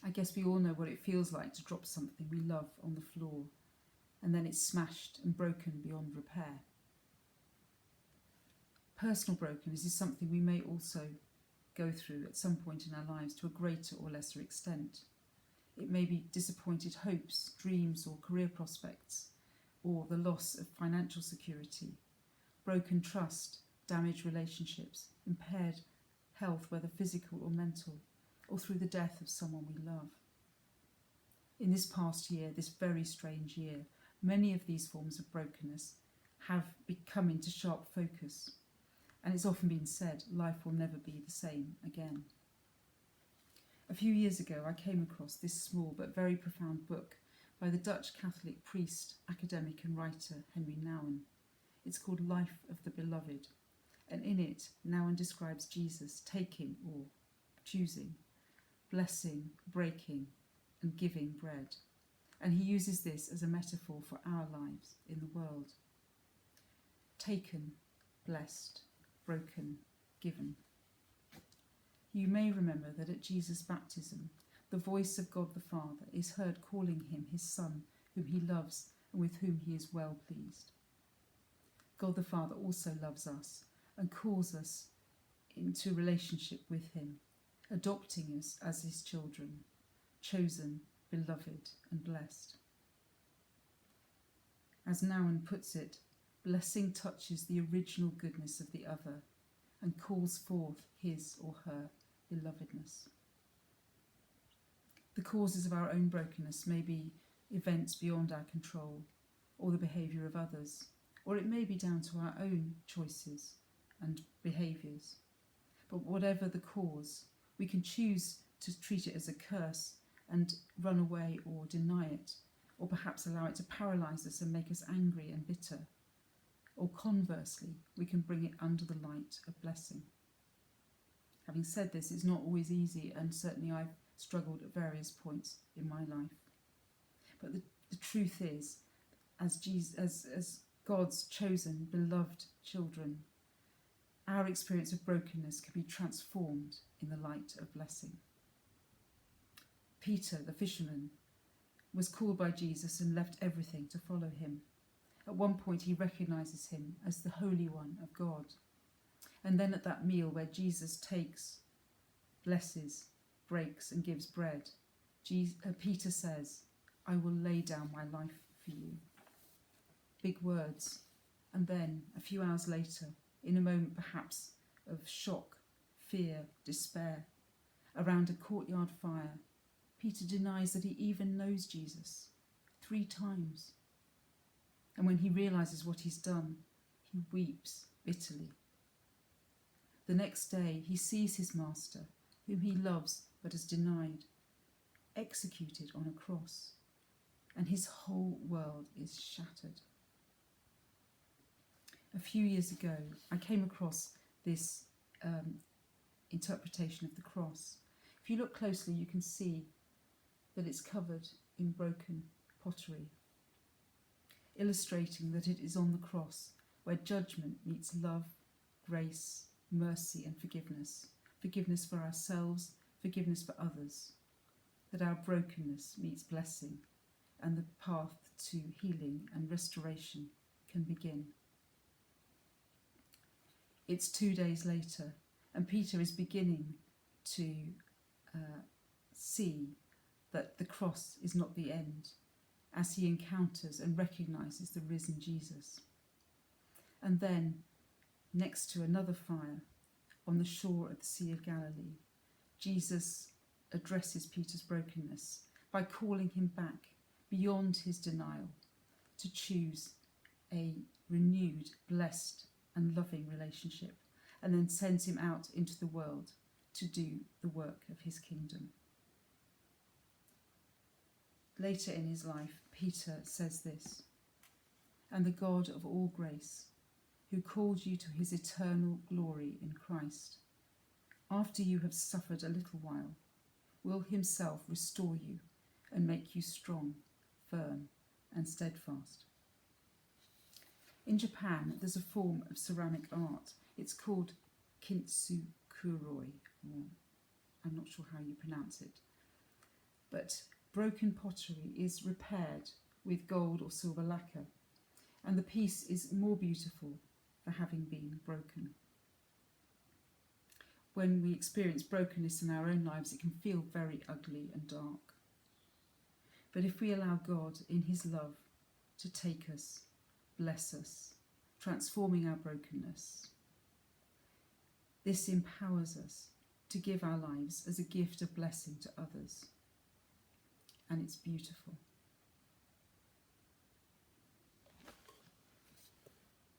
I guess we all know what it feels like to drop something we love on the floor and then it's smashed and broken beyond repair. Personal brokenness is something we may also go through at some point in our lives to a greater or lesser extent. It may be disappointed hopes, dreams or career prospects, or the loss of financial security, broken trust, damaged relationships, impaired health, whether physical or mental, or through the death of someone we love. In this past year, this very strange year, many of these forms of brokenness have come into sharp focus, and it's often been said, life will never be the same again. A few years ago, I came across this small but very profound book by the Dutch Catholic priest, academic and writer Henry Nouwen. It's called Life of the Beloved, and in it, Nouwen describes Jesus taking or choosing, blessing, breaking, and giving bread. And he uses this as a metaphor for our lives in the world. Taken, blessed, broken, given. You may remember that at Jesus' baptism, the voice of God the Father is heard calling him his Son, whom he loves and with whom he is well pleased. God the Father also loves us and calls us into relationship with him, adopting us as his children, chosen, beloved and blessed. As Nouwen puts it, blessing touches the original goodness of the other and calls forth his or her belovedness. The causes of our own brokenness may be events beyond our control or the behaviour of others, or it may be down to our own choices and behaviours. But whatever the cause, we can choose to treat it as a curse and run away or deny it, or perhaps allow it to paralyse us and make us angry and bitter. Or conversely, we can bring it under the light of blessing. Having said this, it's not always easy, and certainly I've struggled at various points in my life. But the truth is, as God's chosen, beloved children, our experience of brokenness can be transformed in the light of blessing. Peter, the fisherman, was called by Jesus and left everything to follow him. At one point he recognises him as the Holy One of God. And then at that meal where Jesus takes, blesses, breaks and gives bread, Peter says, "I will lay down my life for you." Big words. And then, a few hours later, in a moment perhaps of shock, fear, despair, around a courtyard fire, Peter denies that he even knows Jesus 3 times. And when he realises what he's done, he weeps bitterly. The next day, he sees his master, whom he loves but has denied, executed on a cross, and his whole world is shattered. A few years ago, I came across this interpretation of the cross. If you look closely, you can see that it's covered in broken pottery, illustrating that it is on the cross where judgment meets love, grace, mercy and forgiveness. Forgiveness for ourselves, forgiveness for others. That our brokenness meets blessing and the path to healing and restoration can begin. It's 2 days later and Peter is beginning to see that the cross is not the end, as he encounters and recognises the risen Jesus. And then, next to another fire, on the shore of the Sea of Galilee, Jesus addresses Peter's brokenness by calling him back beyond his denial to choose a renewed, blessed and loving relationship, and then sends him out into the world to do the work of his kingdom. Later in his life, Peter says this, "And the God of all grace, who called you to his eternal glory in Christ, after you have suffered a little while, will himself restore you and make you strong, firm and steadfast." In Japan, there's a form of ceramic art. It's called kintsukuroi, or I'm not sure how you pronounce it. But broken pottery is repaired with gold or silver lacquer, and the piece is more beautiful for having been broken. When we experience brokenness in our own lives, it can feel very ugly and dark. But if we allow God in his love to take us, bless us, transforming our brokenness, this empowers us to give our lives as a gift of blessing to others. And it's beautiful.